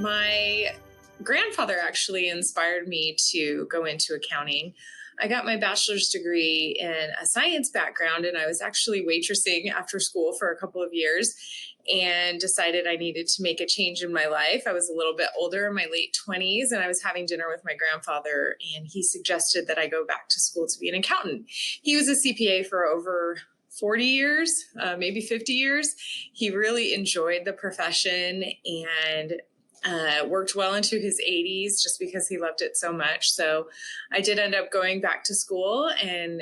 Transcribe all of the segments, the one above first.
My grandfather actually inspired me to go into accounting. I got my bachelor's degree in a science background, and I was actually waitressing after school for a couple of years and decided I needed to make a change in my life. I was a little bit older, in my late 20s, and I was having dinner with my grandfather, and he suggested that I go back to school to be an accountant. He was a CPA for over 40 years, maybe 50 years. He really enjoyed the profession and worked well into his 80s just because he loved it so much. So I did end up going back to school and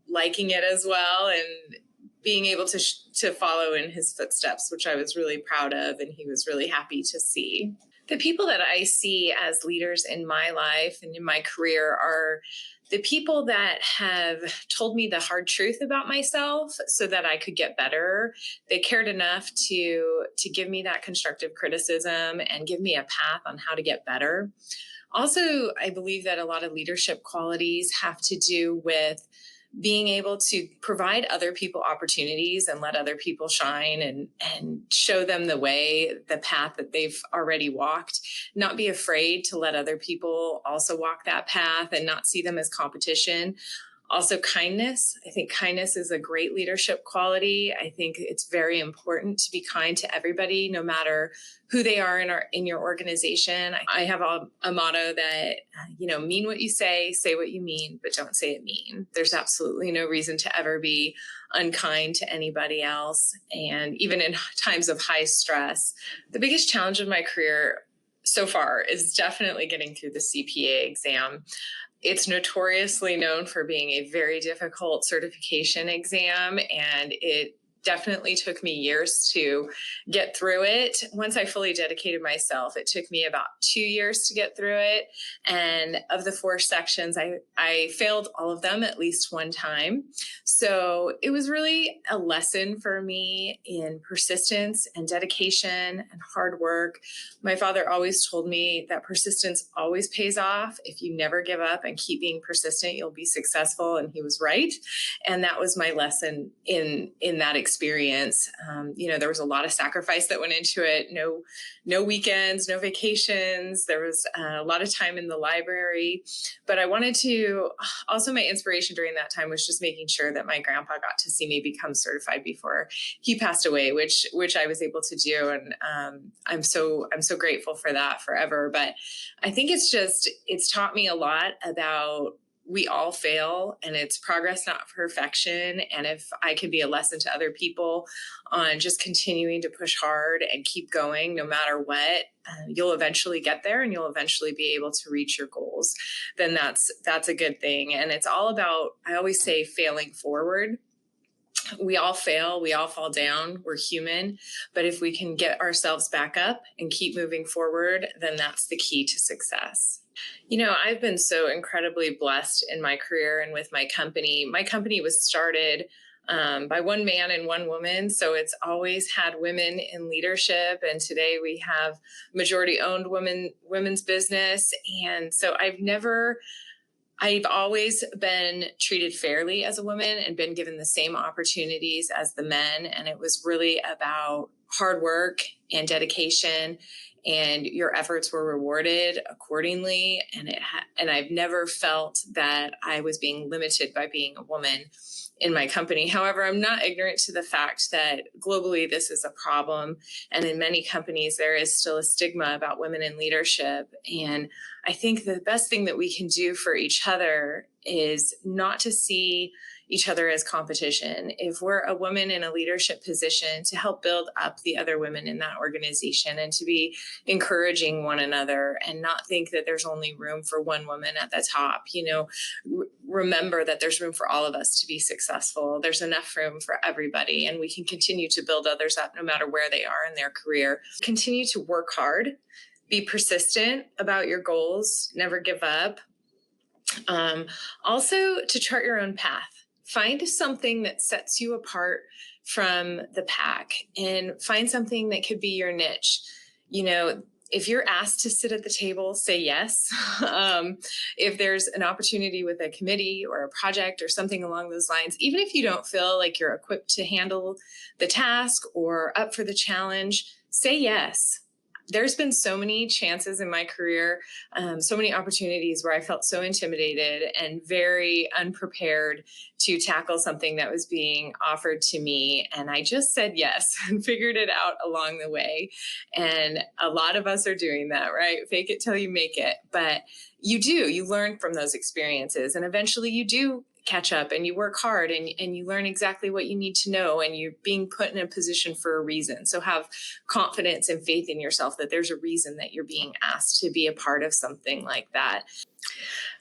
liking it as well, and being able to follow in his footsteps, which I was really proud of, and he was really happy to see. The people that I see as leaders in my life and in my career are the people that have told me the hard truth about myself so that I could get better. They cared enough to give me that constructive criticism and give me a path on how to get better. Also, I believe that a lot of leadership qualities have to do with being able to provide other people opportunities and let other people shine and show them the way, the path that they've already walked, not be afraid to let other people also walk that path and not see them as competition. Also, kindness. I think kindness is a great leadership quality. I think it's very important to be kind to everybody, no matter who they are in your organization. I have a motto that, mean what you say what you mean, but don't say it mean. There's absolutely no reason to ever be unkind to anybody else. And even in times of high stress, the biggest challenge of my career so far is definitely getting through the CPA exam. It's notoriously known for being a very difficult certification exam, and it definitely took me years to get through it. Once I fully dedicated myself, it took me about 2 years to get through it. And of the 4 sections, I failed all of them at least one time. So it was really a lesson for me in persistence and dedication and hard work. My father always told me that persistence always pays off. If you never give up and keep being persistent, you'll be successful. And he was right. And that was my lesson in that experience. There was a lot of sacrifice that went into it. No weekends, no vacations. There was a lot of time in the library. But I wanted to, also my inspiration during that time was just making sure that my grandpa got to see me become certified before he passed away, which I was able to do. And I'm so grateful for that forever. But I think it's taught me a lot about we all fail, and it's progress, not perfection. And if I could be a lesson to other people on just continuing to push hard and keep going no matter what, you'll eventually get there and you'll eventually be able to reach your goals, then that's a good thing. And it's all about, I always say, failing forward. We all fail. We all fall down. We're human. But if we can get ourselves back up and keep moving forward, then that's the key to success. I've been so incredibly blessed in my career and with my company. My company was started by one man and one woman. So it's always had women in leadership. And today we have majority-owned women's business. And so I've always been treated fairly as a woman and been given the same opportunities as the men. And it was really about hard work and dedication, and your efforts were rewarded accordingly. And I've never felt that I was being limited by being a woman in my company. However, I'm not ignorant to the fact that globally this is a problem. And in many companies, there is still a stigma about women in leadership. And I think the best thing that we can do for each other is not to see each other as competition. If we're a woman in a leadership position, to help build up the other women in that organization and to be encouraging one another and not think that there's only room for one woman at the top. Remember that there's room for all of us to be successful. There's enough room for everybody, and we can continue to build others up no matter where they are in their career. Continue to work hard, be persistent about your goals, never give up. Also, to chart your own path. Find something that sets you apart from the pack, and find something that could be your niche. If you're asked to sit at the table, say yes. If there's an opportunity with a committee or a project or something along those lines, even if you don't feel like you're equipped to handle the task or up for the challenge, say yes. there's been so many chances in my career, so many opportunities where I felt so intimidated and very unprepared to tackle something that was being offered to me. And I just said yes and figured it out along the way. And a lot of us are doing that, right? Fake it till you make it. But you learn from those experiences. And eventually you do catch up and you work hard and you learn exactly what you need to know, and you're being put in a position for a reason. So have confidence and faith in yourself that there's a reason that you're being asked to be a part of something like that.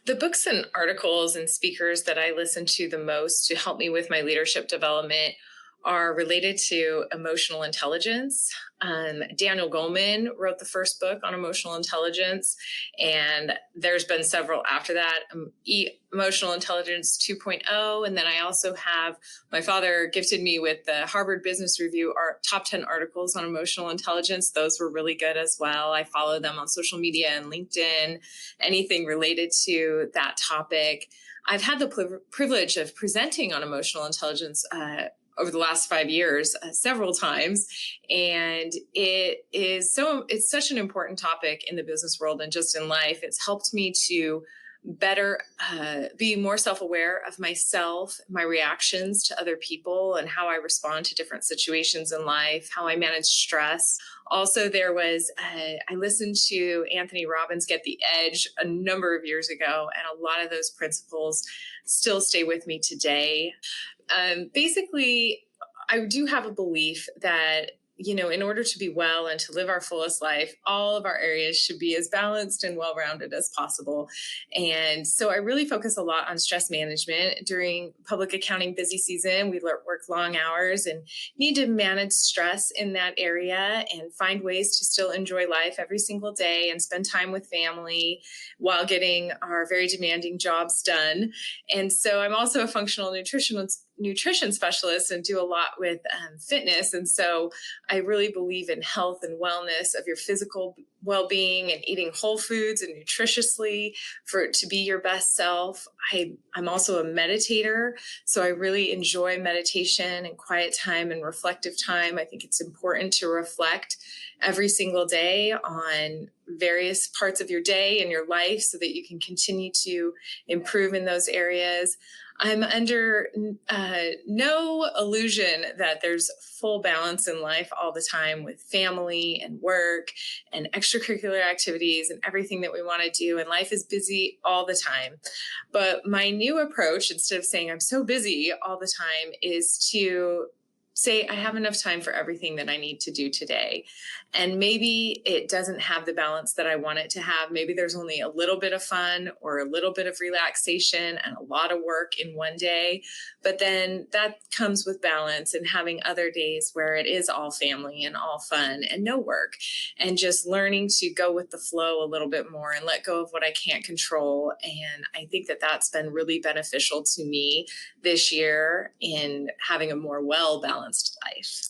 The books and articles and speakers that I listen to the most to help me with my leadership development are related to emotional intelligence. Daniel Goleman wrote the first book on emotional intelligence, and there's been several after that, Emotional Intelligence 2.0. And then I also have, my father gifted me with the Harvard Business Review top 10 articles on emotional intelligence. Those were really good as well. I follow them on social media and LinkedIn, anything related to that topic. I've had the privilege of presenting on emotional intelligence over the last 5 years, several times. And it's such an important topic in the business world and just in life. It's helped me to better be more self-aware of myself, my reactions to other people, and how I respond to different situations in life, how I manage stress. Also, I listened to Anthony Robbins Get the Edge a number of years ago, and a lot of those principles still stay with me today. Basically, I do have a belief that, in order to be well and to live our fullest life, all of our areas should be as balanced and well-rounded as possible. And so I really focus a lot on stress management. During public accounting busy season, we work long hours and need to manage stress in that area and find ways to still enjoy life every single day and spend time with family while getting our very demanding jobs done. And so I'm also a functional nutrition specialist and do a lot with fitness. And so I really believe in health and wellness of your physical well-being and eating whole foods and nutritiously for it to be your best self. I'm also a meditator, so I really enjoy meditation and quiet time and reflective time. I think it's important to reflect every single day on various parts of your day and your life so that you can continue to improve in those areas. I'm under no illusion that there's full balance in life all the time with family and work and extracurricular activities and everything that we want to do. And life is busy all the time. But my new approach, instead of saying I'm so busy all the time, is to say I have enough time for everything that I need to do today. And maybe it doesn't have the balance that I want it to have. Maybe there's only a little bit of fun or a little bit of relaxation and a lot of work in one day. But then that comes with balance and having other days where it is all family and all fun and no work, and just learning to go with the flow a little bit more and let go of what I can't control. And I think that that's been really beneficial to me this year in having a more well-balanced life.